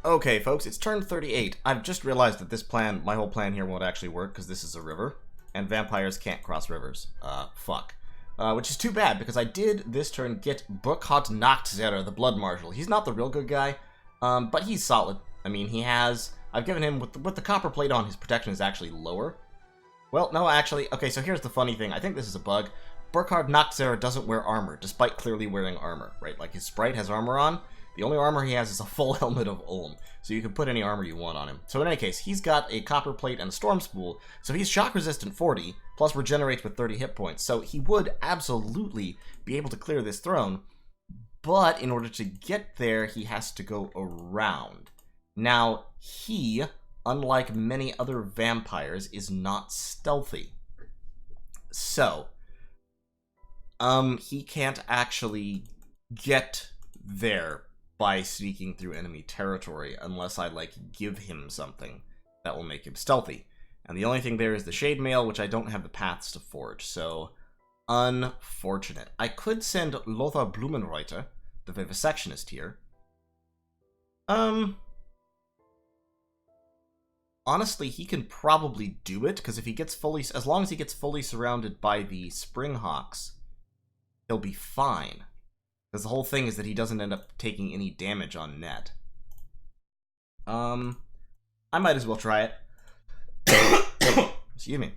Okay, folks, it's turn 38. I've just realized that this plan, my whole plan here won't actually work because this is a river, and vampires can't cross rivers. Fuck. Which is too bad, because I did this turn get Burkhard Nachtzehrer, the Blood Marshal. He's not the real good guy, but he's solid. I mean, he has... I've given him, with the copper plate on, his protection is actually lower. Well, no, actually, okay, so here's the funny thing. I think this is a bug. Burkhard Nachtzehrer doesn't wear armor, despite clearly wearing armor, right? Like, his sprite has armor on. The only armor he has is a full helmet of Ulm, so you can put any armor you want on him. So in any case, he's got a copper plate and a storm spool, so he's shock resistant 40, plus regenerates with 30 hit points, so he would absolutely be able to clear this throne, but in order to get there, he has to go around. Now, he, unlike many other vampires, is not stealthy. So, he can't actually get there by sneaking through enemy territory unless I, like, give him something that will make him stealthy. And the only thing there is the Shade Mail, which I don't have the paths to forge, so unfortunate. I could send Lothar Blumenreuter, the Vivisectionist, here. Honestly, he can probably do it, because if he gets fully, as long as he gets fully surrounded by the Springhawks, he'll be fine. Because the whole thing is that he doesn't end up taking any damage on net. I might as well try it. Excuse me.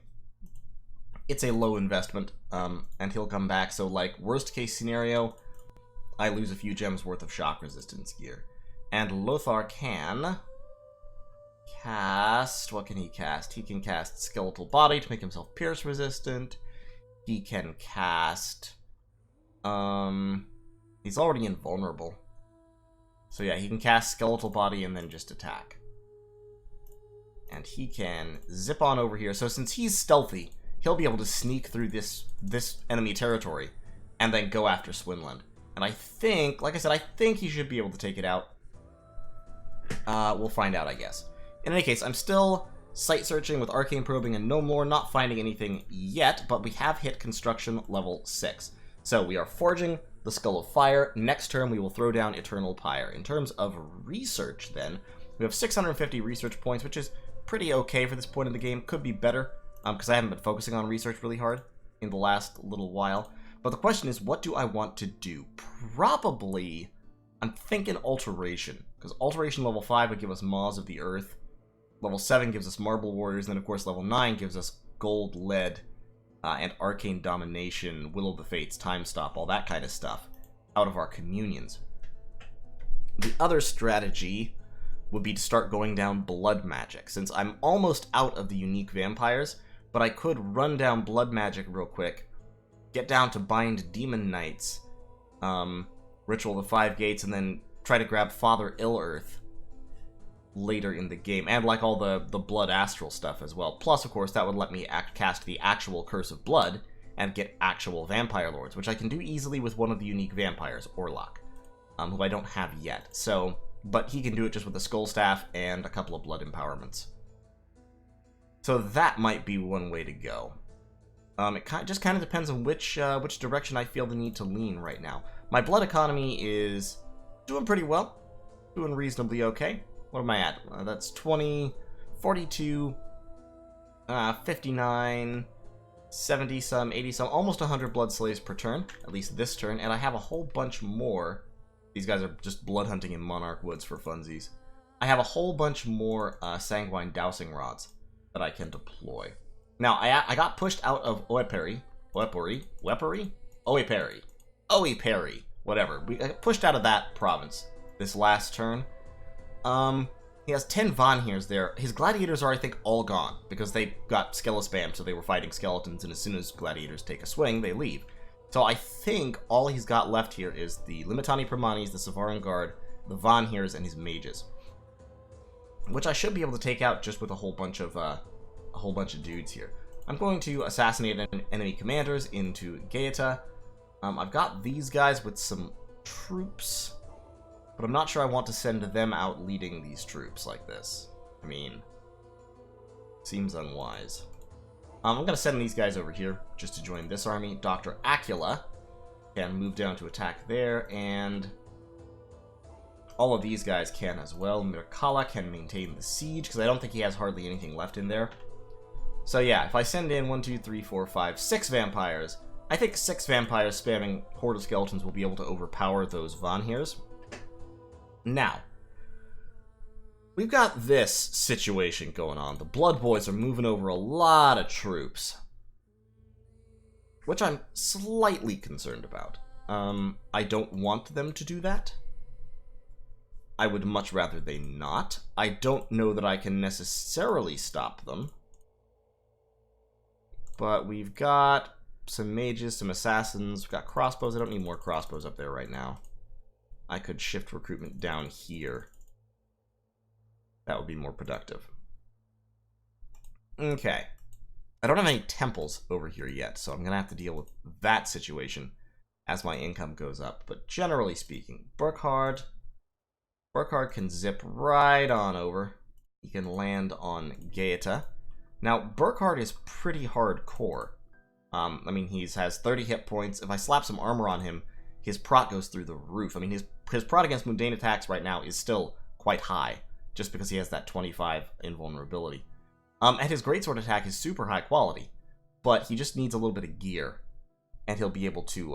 It's a low investment, and he'll come back, so, like, worst case scenario, I lose a few gems worth of shock resistance gear. And Lothar can cast... What can he cast? He can cast Skeletal Body to make himself pierce resistant. He can cast... He's already invulnerable. So yeah, he can cast Skeletal Body and then just attack. And he can zip on over here. So since he's stealthy, he'll be able to sneak through this enemy territory and then go after Swinland. And I think, like I said, I think he should be able to take it out. We'll find out, I guess. In any case, I'm still site searching with Arcane Probing and no more, not finding anything yet, but we have hit construction level 6. So we are forging the Skull of Fire. Next turn, we will throw down Eternal Pyre. In terms of research, then, we have 650 research points, which is pretty okay for this point in the game. Could be better, because I haven't been focusing on research really hard in the last little while. But the question is, what do I want to do? Probably, I'm thinking Alteration, because Alteration level 5 would give us Maws of the Earth. Level 7 gives us Marble Warriors, and then, of course, level 9 gives us Gold, Lead, and Arcane Domination, Will of the Fates, Time Stop, all that kind of stuff, out of our communions. The other strategy would be to start going down Blood Magic, since I'm almost out of the unique vampires, but I could run down Blood Magic real quick, get down to Bind Demon Knights, Ritual of the Five Gates, and then try to grab Father Ill-Earth later in the game, and like all the Blood Astral stuff as well. Plus, of course, that would let me cast the actual Curse of Blood and get actual Vampire Lords, which I can do easily with one of the unique vampires, Orlok, who I don't have yet. So, but he can do it just with a Skull Staff and a couple of Blood Empowerments. So that might be one way to go. It just kind of depends on which direction I feel the need to lean right now. My blood economy is doing pretty well, doing reasonably okay. What am I at? That's 20, 42, 59, 70 some, 80 some, almost 100 blood slaves per turn, at least this turn, and I have a whole bunch more. These guys are just blood hunting in Monarch Woods for funsies. I have a whole bunch more Sanguine Dowsing Rods that I can deploy. Now, I got pushed out of Oeperi, whatever. We got pushed out of that province this last turn. He has 10 Vanheers there. His gladiators are, I think, all gone, because they got Skeleспam, so they were fighting skeletons, and as soon as gladiators take a swing, they leave. So I think all he's got left here is the Limitani Pramanis, the Savaran Guard, the Vanheers, and his mages, which I should be able to take out just with a whole bunch of dudes here. I'm going to assassinate enemy commanders into Gaeta. I've got these guys with some troops, but I'm not sure I want to send them out leading these troops like this. I mean, seems unwise. I'm going to send these guys over here just to join this army. Dr. Acula can move down to attack there, and All of these guys can as well. Mirkala can maintain the siege, because I don't think he has hardly anything left in there. So yeah, if I send in 1, 2, 3, 4, 5, 6 vampires, I think 6 vampires spamming Horde of Skeletons will be able to overpower those Vanhirs. Now, we've got this situation going on. The Blood Boys are moving over a lot of troops, which I'm slightly concerned about. I don't want them to do that. I would much rather they not. I don't know that I can necessarily stop them. But we've got some mages, some assassins, we've got crossbows. I don't need more crossbows up there right now. I could shift recruitment down here. That would be more productive. Okay. I don't have any temples over here yet, so I'm going to have to deal with that situation as my income goes up. But generally speaking, Burkhard can zip right on over. He can land on Gaeta. Now, Burkhard is pretty hardcore. I mean, he has 30 hit points. If I slap some armor on him, his prot goes through the roof. I mean, his prot against mundane attacks right now is still quite high, just because he has that 25 invulnerability. And his greatsword attack is super high quality, but he just needs a little bit of gear, and he'll be able to,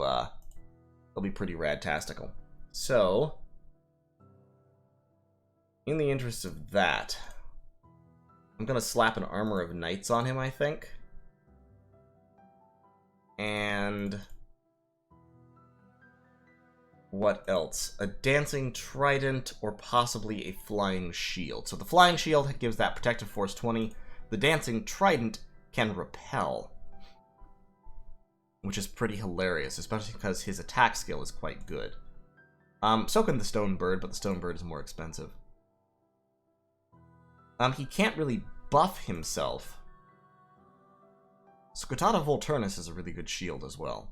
he'll be pretty rad-tastical. So, in the interest of that, I'm going to slap an Armor of Knights on him, I think. And what else? A Dancing Trident or possibly a Flying Shield. So the Flying Shield gives that Protective Force 20. The Dancing Trident can repel, which is pretty hilarious, especially because his attack skill is quite good. So can the Stone Bird, but the Stone Bird is more expensive. He can't really buff himself. Scutata Volturnus is a really good shield as well.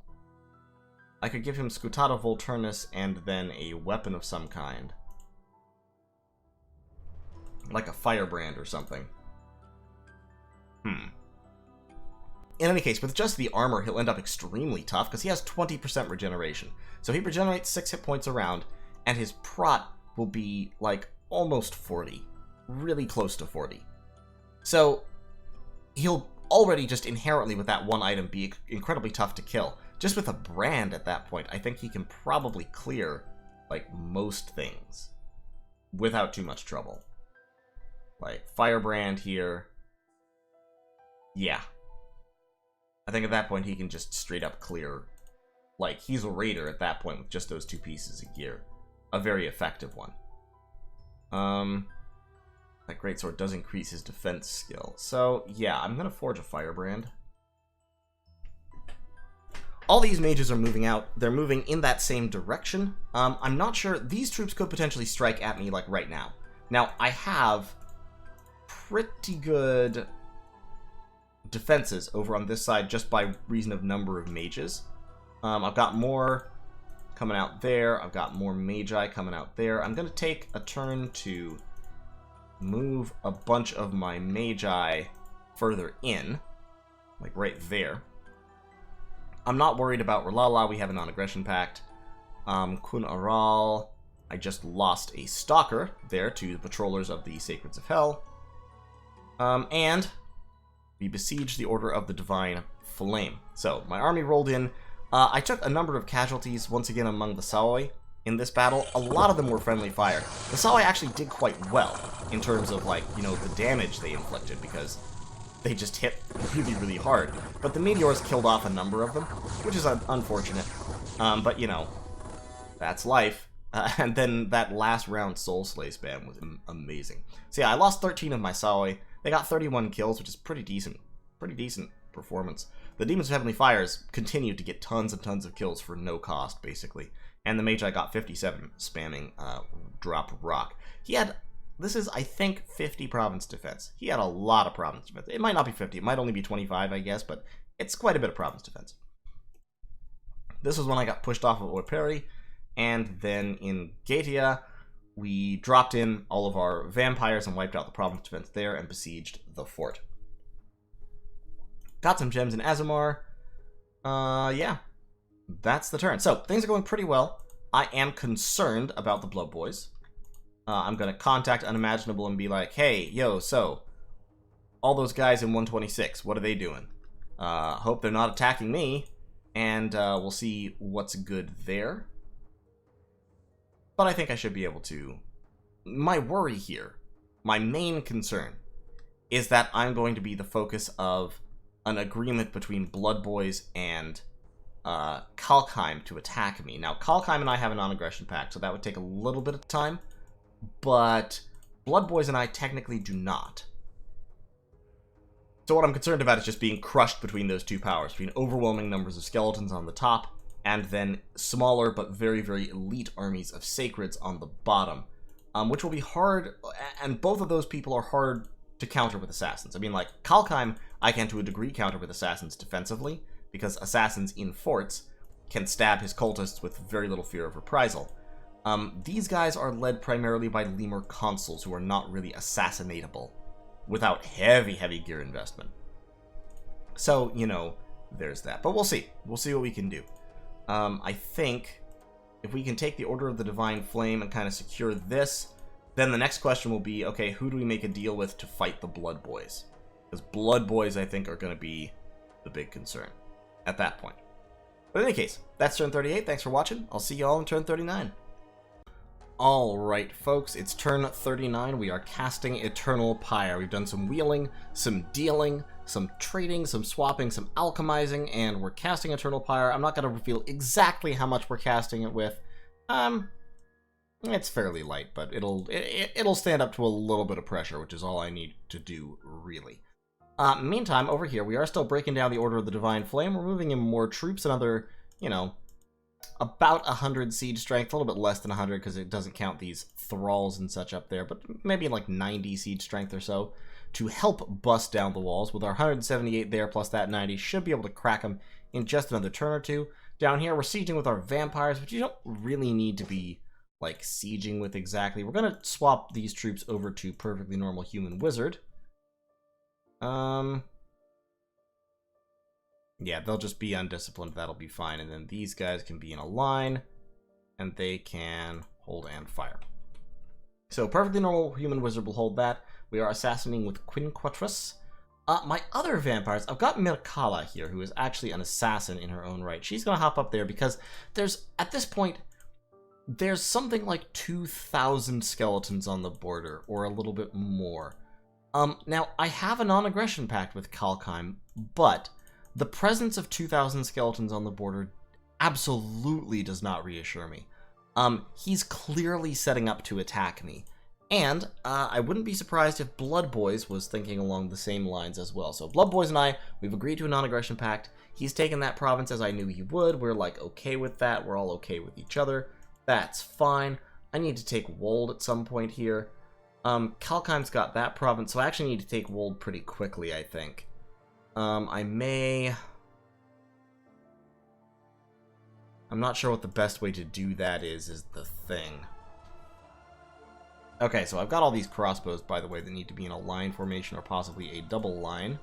I could give him Scutata Volturnus and then a weapon of some kind. Like a Firebrand or something. In any case, with just the armor, he'll end up extremely tough, because he has 20% regeneration. So he regenerates 6 hit points around, and his prot will be, like, almost 40. Really close to 40. So, he'll already just inherently with that one item be incredibly tough to kill. Just with a brand at that point, I think he can probably clear, like, most things without too much trouble. Like, Firebrand here. Yeah. I think at that point he can just straight up clear. Like, he's a raider at that point with just those 2 pieces of gear. A very effective one. That greatsword does increase his defense skill. So, yeah, I'm going to forge a Firebrand. All these mages are moving out. They're moving in that same direction. I'm not sure. These troops could potentially strike at me, like, right now. Now, I have pretty good defenses over on this side just by reason of number of mages. I've got more coming out there. I've got more magi coming out there. I'm going to take a turn to move a bunch of my magi further in, like right there. I'm not worried about R'hllala. We have a non-aggression pact. Kun Aral, I just lost a stalker there to the patrollers of the Sacreds of Hell. And we besieged the Order of the Divine Flame. So, my army rolled in. I took a number of casualties, once again, among the Saoi in this battle. A lot of them were friendly fire. The Saoi actually did quite well in terms of, like, you know, the damage they inflicted, because they just hit really, really hard. But the meteors killed off a number of them, which is unfortunate. But, you know, that's life. And then that last round Soul Slay spam was amazing. So yeah, I lost 13 of my Saoi. They got 31 kills, which is pretty decent. Pretty decent performance. The Demons of Heavenly Fires continued to get tons and tons of kills for no cost, basically. And the Magi got 57 spamming Drop Rock. He had, this is, I think, 50 province defense. He had a lot of province defense. It might not be 50, it might only be 25, I guess, but it's quite a bit of province defense. This was when I got pushed off of Orperi, and then in Gaetia, we dropped in all of our vampires and wiped out the province defense there and besieged the fort. Got some gems in Azamar. Yeah. That's the turn. So, things are going pretty well. I am concerned about the Blood Boys. I'm going to contact Unimaginable and be like, hey, yo, so, all those guys in 126, what are they doing? Hope they're not attacking me, and we'll see what's good there. But I think I should be able to. My worry here, my main concern, is that I'm going to be the focus of an agreement between Blood Boys and Kalkheim to attack me. Now, Kalkheim and I have a non-aggression pact, so that would take a little bit of time, but Blood Boys and I technically do not. So what I'm concerned about is just being crushed between those two powers, between overwhelming numbers of skeletons on the top, and then smaller but very, very elite armies of sacreds on the bottom, which will be hard, and both of those people are hard to counter with assassins. I mean, like, Kalkheim, I can to a degree counter with assassins defensively, because assassins in forts can stab his cultists with very little fear of reprisal. These guys are led primarily by lemur consuls, who are not really assassinatable without heavy, heavy gear investment. So, you know, there's that. But we'll see. We'll see what we can do. I think if we can take the Order of the Divine Flame and kind of secure this, then the next question will be, okay, who do we make a deal with to fight the Blood Boys? Because Blood Boys, I think, are going to be the big concern at that point. But in any case, that's turn 38. Thanks for watching. I'll see you all in turn 39. Alright, folks, it's turn 39. We are casting Eternal Pyre. We've done some wheeling, some dealing, some trading, some swapping, some alchemizing, and we're casting Eternal Pyre. I'm not going to reveal exactly how much we're casting it with. It's fairly light, but it'll stand up to a little bit of pressure, which is all I need to do, really. Meantime, over here, we are still breaking down the Order of the Divine Flame. We're moving in more troops, another, you know, about 100 siege strength, a little bit less than 100 because it doesn't count these thralls and such up there, but maybe like 90 siege strength or so to help bust down the walls. With our 178 there plus that 90, should be able to crack them in just another turn or two. Down here, we're sieging with our vampires, which you don't really need to be like sieging with exactly. We're going to swap these troops over to perfectly normal human wizard. Yeah, they'll just be undisciplined. That'll be fine. And then these guys can be in a line, and they can hold and fire. So perfectly normal human wizard will hold that. We are assassinating with Quinquatrus. My other vampires, I've got Mirkala here, who is actually an assassin in her own right. She's going to hop up there because there's, at this point, there's something like 2,000 skeletons on the border, or a little bit more. Now, I have a non-aggression pact with Kalkheim, but the presence of 2,000 skeletons on the border absolutely does not reassure me. He's clearly setting up to attack me. And I wouldn't be surprised if Blood Boys was thinking along the same lines as well. So Blood Boys and I, we've agreed to a non-aggression pact. He's taken that province as I knew he would. We're like okay with that. We're all okay with each other. That's fine. I need to take Wold at some point here. Kalkheim's got that province, so I actually need to take Wold pretty quickly, I think. I may... I'm not sure what the best way to do that is the thing. Okay, so I've got all these crossbows, by the way, that need to be in a line formation or possibly a double line.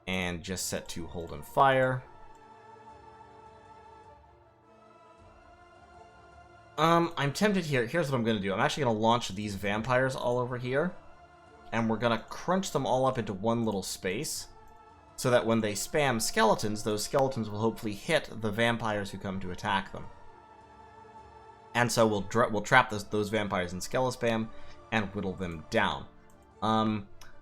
And just set to hold and fire. I'm tempted here. Here's what I'm going to do. I'm actually going to launch these vampires all over here. And we're going to crunch them all up into one little space. So that when they spam skeletons, those skeletons will hopefully hit the vampires who come to attack them. And so we'll trap those vampires in skeleспam and whittle them down.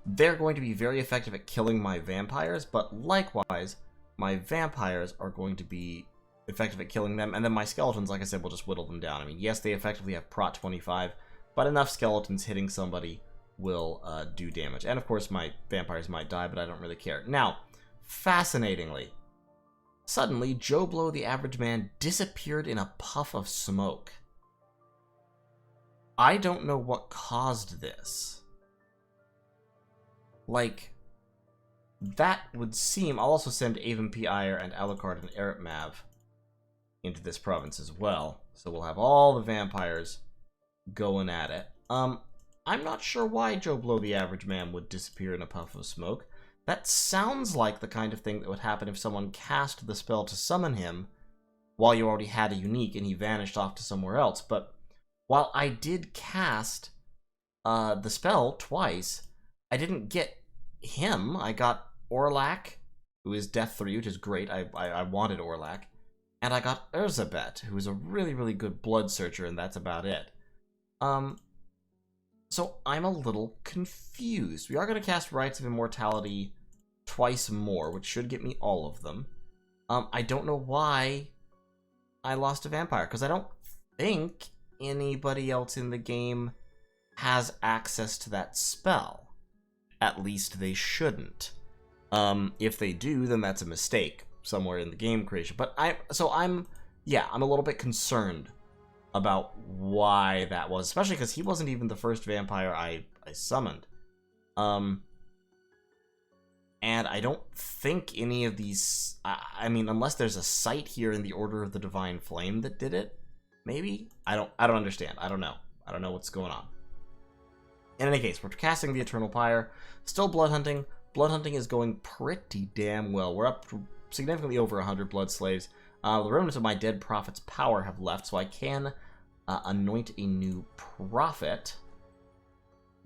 They're going to be very effective at killing my vampires, but likewise, my vampires are going to be effective at killing them, and then my skeletons, like I said, will just whittle them down. I mean, yes, they effectively have Prot 25, but enough skeletons hitting somebody will do damage. And of course, my vampires might die, but I don't really care. Now, fascinatingly, suddenly, Joe Blow, the average man, disappeared in a puff of smoke. I don't know what caused this. Like, that would seem... I'll also send Avon P. Iyer and Alucard and Eretmav into this province as well. So we'll have all the vampires going at it. I'm not sure why Joe Blow, the average man, would disappear in a puff of smoke. That sounds like the kind of thing that would happen if someone cast the spell to summon him while you already had a unique and he vanished off to somewhere else. But while I did cast the spell twice, I didn't get him. I got Orlac, who is Death 3, which is great. I wanted Orlac. And I got Erzabet, who is a really, really good blood searcher, and that's about it. So I'm a little confused. We are going to cast Rites of Immortality twice more, which should get me all of them. I don't know why I lost a vampire, because I don't think anybody else in the game has access to that spell. At least they shouldn't. If they do, then that's a mistake somewhere in the game creation. But I'm a little bit concerned about why that was, especially because he wasn't even the first vampire I summoned. And I don't think any of these, I mean, unless there's a site here in the Order of the Divine Flame that did it, maybe? I don't understand. I don't know. I don't know what's going on. In any case, we're casting the Eternal Pyre, still blood hunting. Blood hunting is going pretty damn well. We're up to significantly over 100 blood slaves. The remnants of my dead prophet's power have left, so I can anoint a new prophet,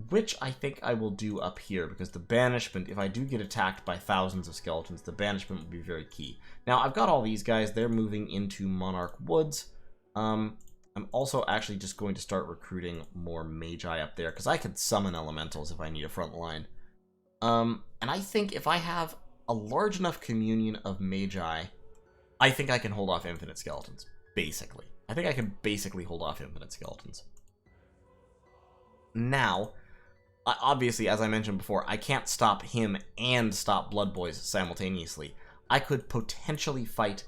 which I think I will do up here, because the banishment, if I do get attacked by thousands of skeletons, the banishment will be very key. Now, I've got all these guys. They're moving into Monarch Woods. I'm also actually just going to start recruiting more Magi up there, because I could summon elementals if I need a front line. And I think if I have a large enough communion of Magi, I think I can hold off infinite skeletons, basically. I think I can basically hold off infinite skeletons. Now, obviously, as I mentioned before, I can't stop him and stop Blood Boys simultaneously. I could potentially fight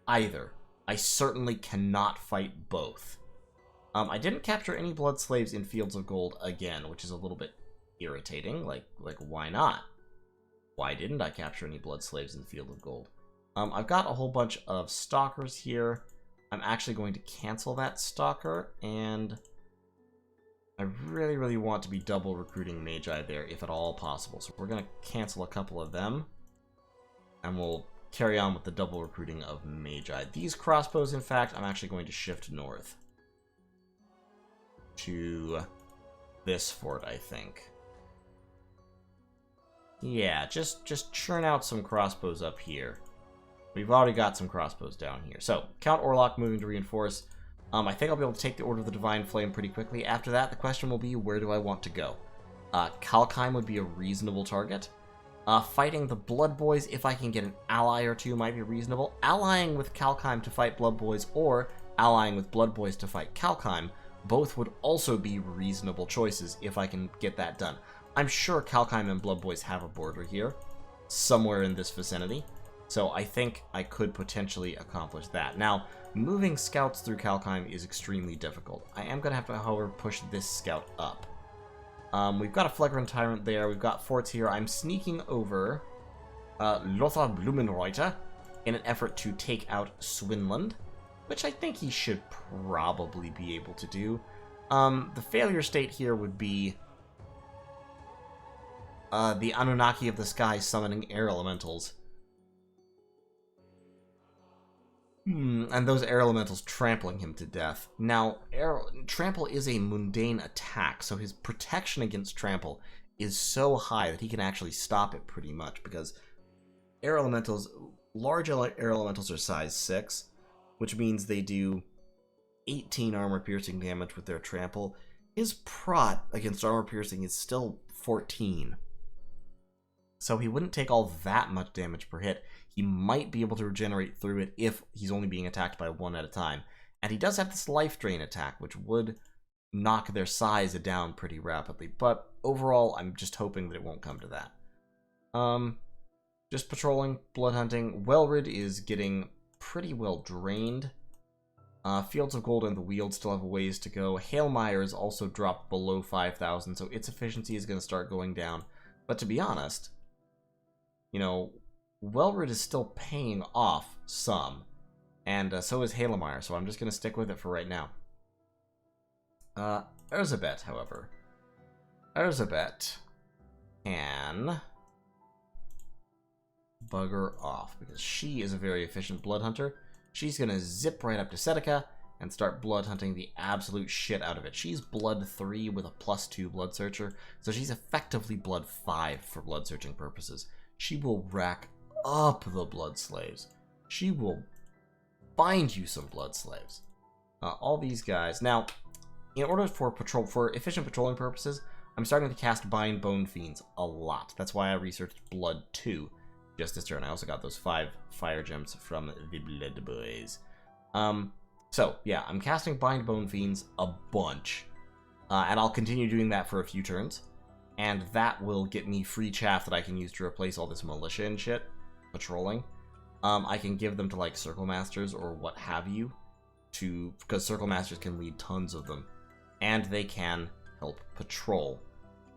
either. I certainly cannot fight both. I didn't capture any Blood Slaves in Fields of Gold again, which is a little bit irritating. Like why not? Why didn't I capture any Blood Slaves in the Field of Gold? I've got a whole bunch of Stalkers here. I'm actually going to cancel that Stalker, and I really, really want to be double recruiting Magi there, if at all possible. So we're going to cancel a couple of them, and we'll carry on with the double recruiting of Magi. These crossbows, in fact, I'm actually going to shift north to this fort, I think. Yeah, just churn out some crossbows up here. We've already got some crossbows down here. So, Count Orlok moving to reinforce. I think I'll be able to take the Order of the Divine Flame pretty quickly. After that, the question will be, where do I want to go? Kalkheim would be a reasonable target. Fighting the Blood Boys, if I can get an ally or two, might be reasonable. Allying with Kalkheim to fight Blood Boys, or allying with Blood Boys to fight Kalkheim, both would also be reasonable choices if I can get that done. I'm sure Kalkheim and Blood Boys have a border here, somewhere in this vicinity, so I think I could potentially accomplish that. Now, moving scouts through Kalkheim is extremely difficult. I am going to have to, however, push this scout up. We've got a Flagrant Tyrant there, we've got forts here. I'm sneaking over Lothar Blumenreuter in an effort to take out Swinland, which I think he should probably be able to do. The failure state here would be the Anunnaki of the sky summoning air elementals. And those air elementals trampling him to death. Now, trample is a mundane attack, so his protection against trample is so high that he can actually stop it pretty much, because air elementals, large air elementals are size 6, which means they do 18 armor-piercing damage with their trample. His prot against armor-piercing is still 14. So he wouldn't take all that much damage per hit. He might be able to regenerate through it if he's only being attacked by one at a time. And he does have this life drain attack, which would knock their size down pretty rapidly. But overall, I'm just hoping that it won't come to that. Just patrolling, blood hunting. Welrid is getting pretty well drained. Fields of Gold and the Weald still have a ways to go. Hailmire is also dropped below 5,000, so its efficiency is going to start going down. But to be honest, you know, Welrid is still paying off some, and so is Hailmire, so I'm just going to stick with it for right now. Erzabet, however. Erzabet can bugger off, because she is a very efficient blood hunter. She's going to zip right up to Seneca and start blood hunting the absolute shit out of it. She's blood 3 with a +2 blood searcher, so she's effectively blood 5 for blood searching purposes. She will rack up the blood slaves. She will find you some blood slaves. All these guys. Now, in order for efficient patrolling purposes, I'm starting to cast Bind Bone Fiends a lot. That's why I researched Blood 2 just this turn. I also got those 5 fire gems from the Blood Boys. So, yeah, I'm casting Bind Bone Fiends a bunch. And I'll continue doing that for a few turns. And that will get me free chaff that I can use to replace all this militia and shit. Patrolling. I can give them to, like, Circle Masters or what have you. Because Circle Masters can lead tons of them. And they can help patrol.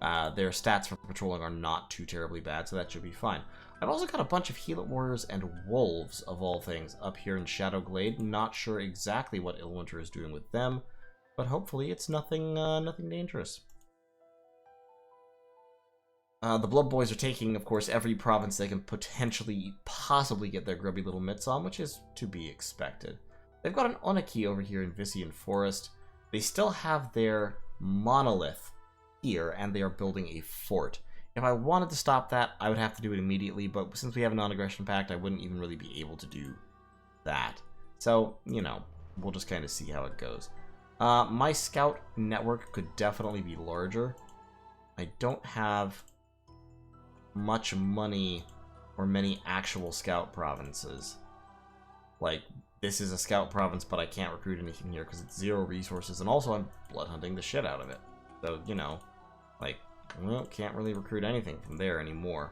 Their stats for patrolling are not too terribly bad, so that should be fine. I've also got a bunch of Healer Warriors and Wolves, of all things, up here in Shadowglade. Not sure exactly what Illwinter is doing with them, but hopefully it's nothing dangerous. The Blood Boys are taking, of course, every province they can possibly get their grubby little mitts on, which is to be expected. They've got an Oniki over here in Vician Forest. They still have their monolith here, and they are building a fort. If I wanted to stop that, I would have to do it immediately, but since we have a non-aggression pact, I wouldn't even really be able to do that. So, you know, we'll just kind of see how it goes. My scout network could definitely be larger. I don't have much money or many actual scout provinces. Like, this is a scout province, but I can't recruit anything here because it's 0 resources, and also I'm blood hunting the shit out of it. So, you know, like, well, can't really recruit anything from there anymore.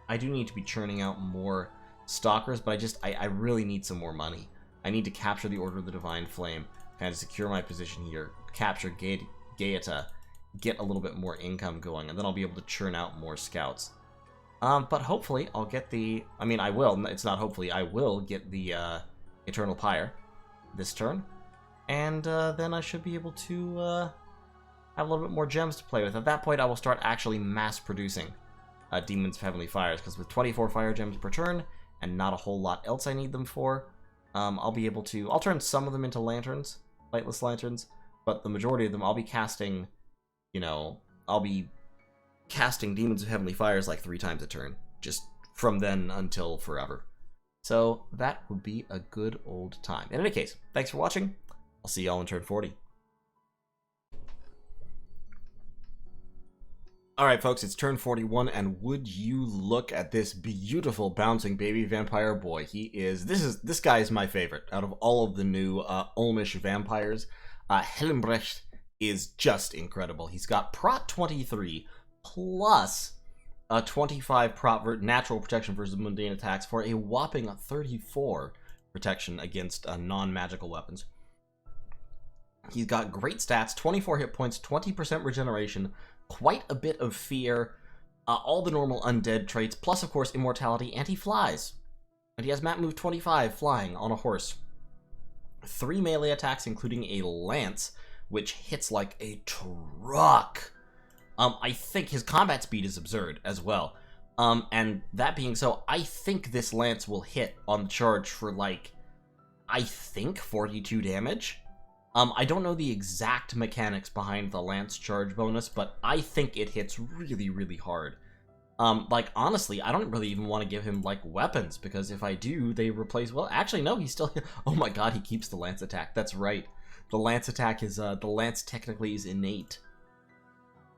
I do need to be churning out more stalkers, but I really need some more money. I need to capture the Order of the Divine Flame, kind of secure my position here, capture Gaeta, get a little bit more income going, and then I'll be able to churn out more scouts. But hopefully I'll get the... I mean, I will. It's not hopefully. I will get the Eternal Pyre this turn. And then I should be able to have a little bit more gems to play with. At that point, I will start actually mass-producing Demons of Heavenly Fires, because with 24 fire gems per turn, and not a whole lot else I need them for, I'll be able to... I'll turn some of them into lanterns, lightless lanterns, but the majority of them I'll be casting, you know, I'll be casting Demons of Heavenly Fires like 3 times a turn, just from then until forever. So that would be a good old time. In any case, thanks for watching. I'll see y'all in turn 40. Alright folks, it's turn 41, and would you look at this beautiful bouncing baby vampire boy. This guy is my favorite out of all of the new Ulmish vampires. Helmbrecht is just incredible. He's got Prot 23 plus a 25 Prot natural protection versus mundane attacks for a whopping 34 protection against non-magical weapons. He's got great stats, 24 hit points, 20% regeneration, quite a bit of fear, all the normal undead traits, plus of course immortality, and he flies. And he has map move 25, flying on a horse. 3 melee attacks, including a lance, which hits like a truck. I think his combat speed is absurd as well. And that being so, I think this lance will hit on the charge for like, I think 42 damage. I don't know the exact mechanics behind the lance charge bonus, but I think it hits really, really hard. Like, honestly, I don't really even want to give him, like, weapons, because if I do, they replace... Well, actually, no, he's still... Oh my god, he keeps the lance attack. That's right. The lance attack is, the lance technically is innate.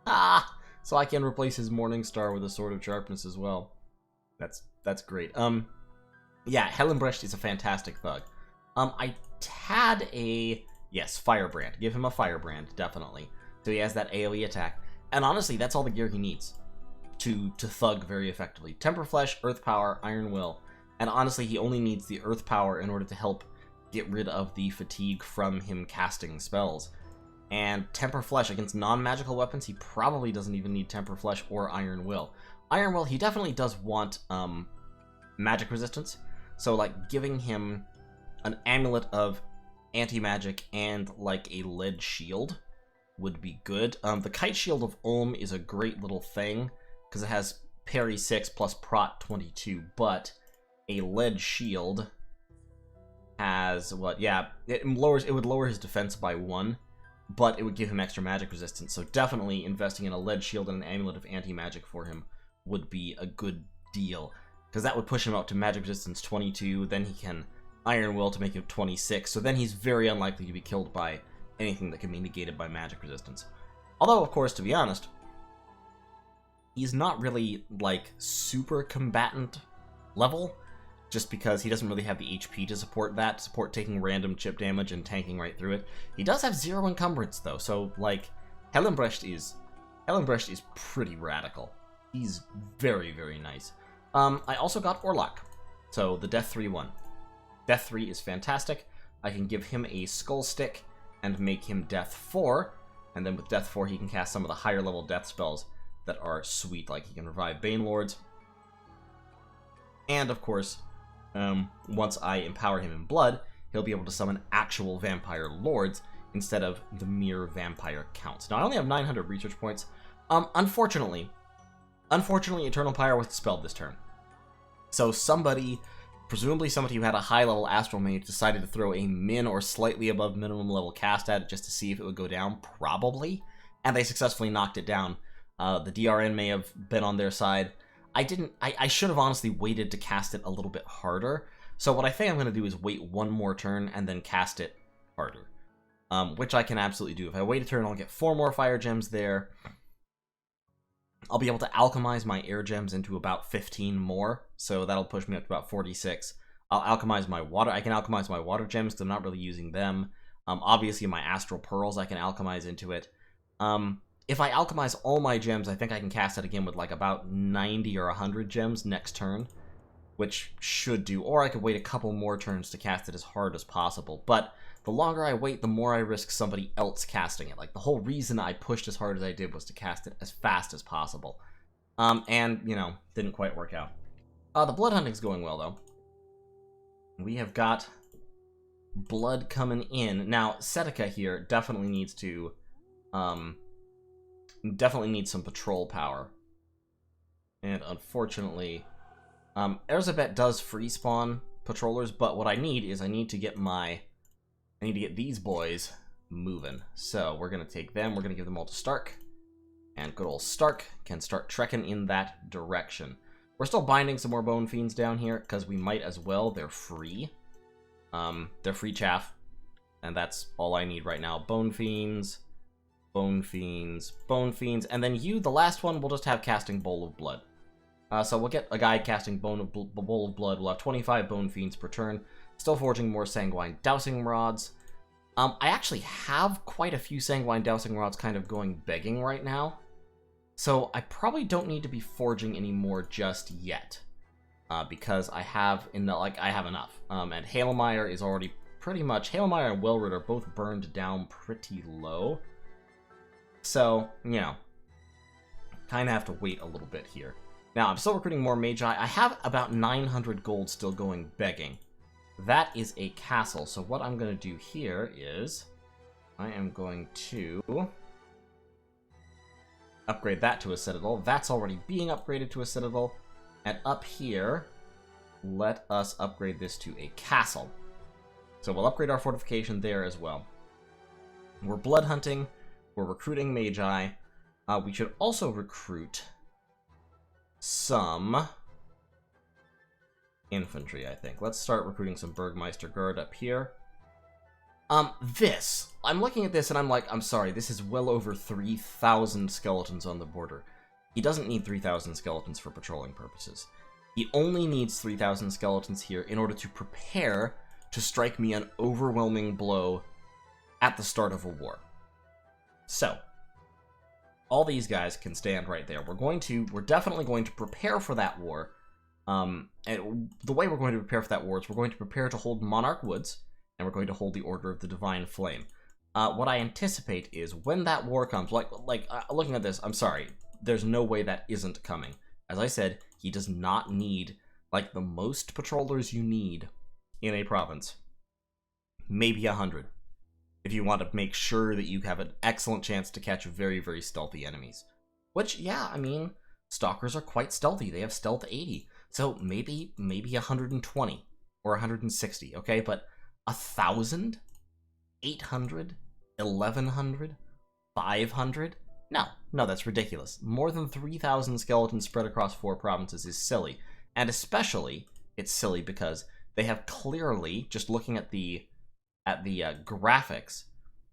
Ah! So I can replace his Morning Star with a Sword of Sharpness as well. That's great. Yeah, Helmbrecht is a fantastic thug. I had a... Yes, Firebrand. Give him a Firebrand, definitely. So he has that AoE attack. And honestly, that's all the gear he needs to thug very effectively. Temper Flesh, Earth Power, Iron Will. And honestly, he only needs the Earth Power in order to help get rid of the fatigue from him casting spells. And Temper Flesh against non-magical weapons, he probably doesn't even need Temper Flesh or Iron Will. Iron Will, he definitely does want magic resistance. So, like, giving him an amulet of anti-magic and like a lead shield would be good. The Kite Shield of Ulm is a great little thing because it has parry 6 plus prot 22, but a lead shield has what? Yeah, it would lower his defense by 1, but it would give him extra magic resistance. So definitely investing in a lead shield and an amulet of anti-magic for him would be a good deal, because that would push him up to magic resistance 22. Then he can Iron Will to make him 26. So then he's very unlikely to be killed by anything that can be negated by magic resistance. Although, of course, to be honest, he's not really like super combatant level, just because he doesn't really have the HP to support taking random chip damage and tanking right through it. He does have 0 encumbrance though, so like Hellenbrecht is pretty radical. He's very, very nice. I also got Orlok, so the Death 3 one. Death 3 is fantastic. I can give him a Skull Stick and make him Death 4, and then with Death 4 he can cast some of the higher level death spells that are sweet, like he can revive Bane Lords. And of course, once I empower him in blood, he'll be able to summon actual vampire lords instead of the mere vampire counts. Now, I only have 900 research points. Unfortunately, Eternal Pyre was dispelled this turn. So presumably somebody who had a high-level Astral Mage, decided to throw a min or slightly above minimum level cast at it just to see if it would go down, probably. And they successfully knocked it down. The DRN may have been on their side. I should have honestly waited to cast it a little bit harder. So what I think I'm going to do is wait one more turn and then cast it harder. Which I can absolutely do. If I wait a turn, I'll get 4 more fire gems there. I'll be able to alchemize my air gems into about 15 more. So that'll push me up to about 46. I'll alchemize my water. I can alchemize my water gems because I'm not really using them. Obviously my astral pearls I can alchemize into it. If I alchemize all my gems, I think I can cast it again with like about 90 or 100 gems next turn, which should do. Or I could wait a couple more turns to cast it as hard as possible. But the longer I wait, the more I risk somebody else casting it. Like, the whole reason I pushed as hard as I did was to cast it as fast as possible. And, you know, didn't quite work out. The blood hunting's going well, though. We have got blood coming in. Now, Seneca here definitely needs to... definitely needs some patrol power. And unfortunately, Erzsébet does free spawn patrollers, but what I need is I need to get these boys moving. So we're gonna take them, we're gonna give them all to Stark, and good old Stark can start trekking in that direction. We're still binding some more Bone Fiends down here, because we might as well. They're free. They're free chaff, and that's all I need right now. Bone Fiends, Bone Fiends, Bone Fiends, and then you, the last one, we'll just have casting Bowl of Blood. So we'll get a guy casting Bowl of Blood. We'll have 25 Bone Fiends per turn. Still forging more Sanguine Dowsing Rods. I actually have quite a few Sanguine Dowsing Rods kind of going begging right now. So I probably don't need to be forging any more just yet. Because I have enough. And Hailmire is already pretty much... Hailmire and Welrud are both burned down pretty low. So, you know, kind of have to wait a little bit here. Now, I'm still recruiting more Magi. I have about 900 gold still going begging. That is a castle. So what I'm going to do here is I am going to upgrade that to a citadel. That's already being upgraded to a citadel. And up here, let us upgrade this to a castle. So we'll upgrade our fortification there as well. We're blood hunting. We're recruiting Magi. We should also recruit some infantry, I think. Let's start recruiting some Burgmeister Guard up here. I'm looking at this and I'm like, I'm sorry, this is well over 3,000 skeletons on the border. He doesn't need 3,000 skeletons for patrolling purposes. He only needs 3,000 skeletons here in order to prepare to strike me an overwhelming blow at the start of a war. So, all these guys can stand right there. We're definitely going to prepare for that war. And the way we're going to prepare for that war is we're going to prepare to hold Monarch Woods, and we're going to hold the Order of the Divine Flame. What I anticipate is when that war comes, looking at this, I'm sorry, there's no way that isn't coming. As I said, he does not need, like, the most patrollers you need in a province. Maybe 100. If you want to make sure that you have an excellent chance to catch very, very stealthy enemies. Which, yeah, I mean, Stalkers are quite stealthy. They have stealth 80. So maybe 120 or 160, okay? But 1,000? 800? 1,100? 500? No, that's ridiculous. More than 3,000 skeletons spread across 4 provinces is silly. And especially, it's silly because they have clearly, just looking at the graphics,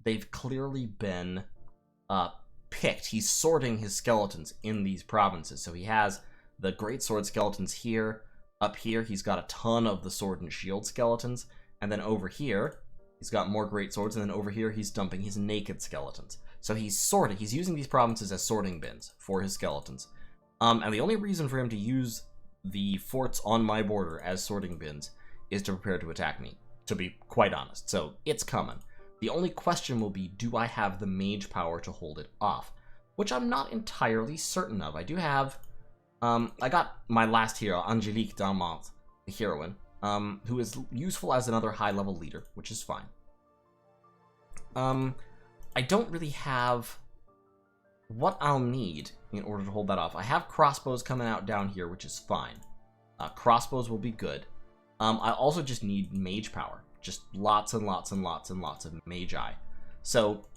they've clearly been picked. He's sorting his skeletons in these provinces. So he has the greatsword skeletons here. Up here, he's got a ton of the sword and shield skeletons. And then over here, he's got more greatswords. And then over here, he's dumping his naked skeletons. So he's sorting. He's using these provinces as sorting bins for his skeletons. And the only reason for him to use the forts on my border as sorting bins is to prepare to attack me, to be quite honest. So it's coming. The only question will be, do I have the mage power to hold it off? Which I'm not entirely certain of. I do have... I got my last hero, Angelique Dalmont, the heroine, who is useful as another high-level leader, which is fine. I don't really have what I'll need in order to hold that off. I have crossbows coming out down here, which is fine. Crossbows will be good. I also just need mage power. Just lots and lots and lots and lots of magi. So,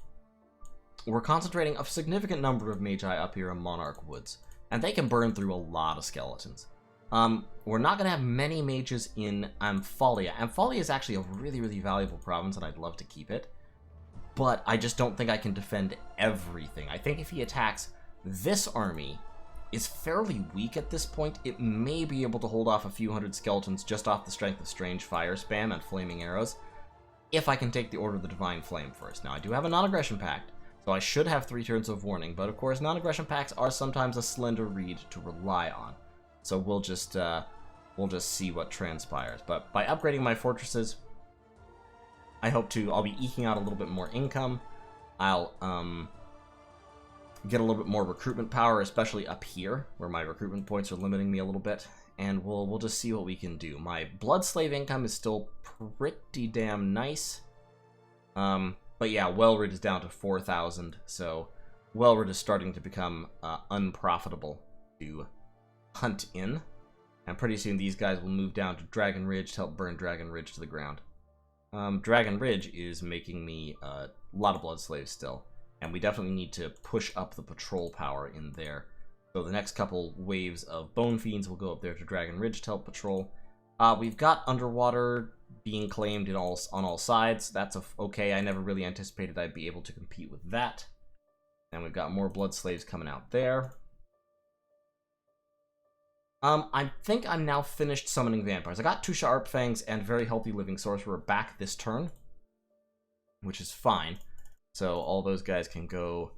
we're concentrating a significant number of magi up here in Monarch Woods. And they can burn through a lot of skeletons. We're not going to have many mages in Amphalia. Amphalia is actually a really, really valuable province, and I'd love to keep it. But I just don't think I can defend everything. I think if he attacks this army, is fairly weak at this point. It may be able to hold off a few hundred skeletons just off the strength of Strange Fire Spam and Flaming Arrows, if I can take the Order of the Divine Flame first. Now, I do have a non-aggression pact, so I should have 3 turns of warning, but of course non-aggression pacts are sometimes a slender reed to rely on. So we'll just see what transpires. But by upgrading my fortresses, I'll be eking out a little bit more income. I'll get a little bit more recruitment power, especially up here, where my recruitment points are limiting me a little bit, and we'll just see what we can do. My blood slave income is still pretty damn nice. But yeah, Wellred is down to 4,000, so Wellred is starting to become unprofitable to hunt in. And pretty soon these guys will move down to Dragon Ridge to help burn Dragon Ridge to the ground. Dragon Ridge is making me a lot of blood slaves still, and we definitely need to push up the patrol power in there. So the next couple waves of Bone Fiends will go up there to Dragon Ridge to help patrol. We've got Underwater being claimed on all sides. That's okay. I never really anticipated I'd be able to compete with that. And we've got more blood slaves coming out there. I think I'm now finished summoning vampires. I got Tusha Arpfangs and Very Healthy Living Sorcerer back this turn, which is fine. So all those guys can go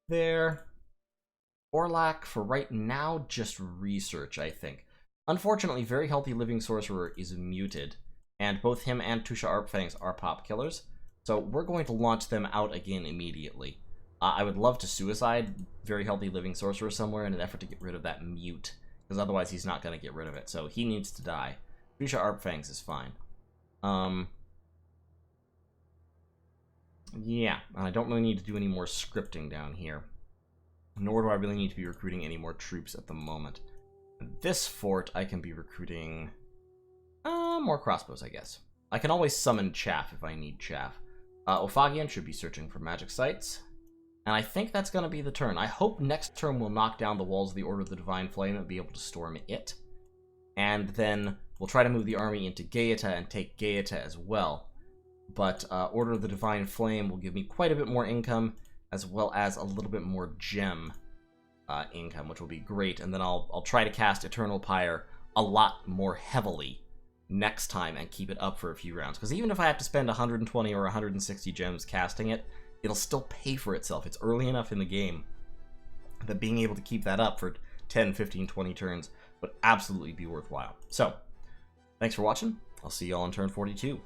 there. Orlac, for right now, just research, I think. Unfortunately, Very Healthy Living Sorcerer is muted, and both him and Tusha Arpfangs are pop killers, so we're going to launch them out again immediately. I would love to suicide Very Healthy Living Sorcerer somewhere in an effort to get rid of that mute, because otherwise he's not going to get rid of it, so he needs to die. Tusha Arpfangs is fine. Yeah, and I don't really need to do any more scripting down here, nor do I really need to be recruiting any more troops at the moment. This fort, I can be recruiting more crossbows, I guess. I can always summon chaff if I need chaff. Ophagian should be searching for magic sites. And I think that's going to be the turn. I hope next turn we'll knock down the walls of the Order of the Divine Flame and be able to storm it. And then we'll try to move the army into Gaeta and take Gaeta as well. But Order of the Divine Flame will give me quite a bit more income, as well as a little bit more gem income, which will be great. And then I'll try to cast Eternal Pyre a lot more heavily next time and keep it up for a few rounds. Because even if I have to spend 120 or 160 gems casting it, it'll still pay for itself. It's early enough in the game that being able to keep that up for 10, 15, 20 turns would absolutely be worthwhile. So, thanks for watching. I'll see you all on turn 42.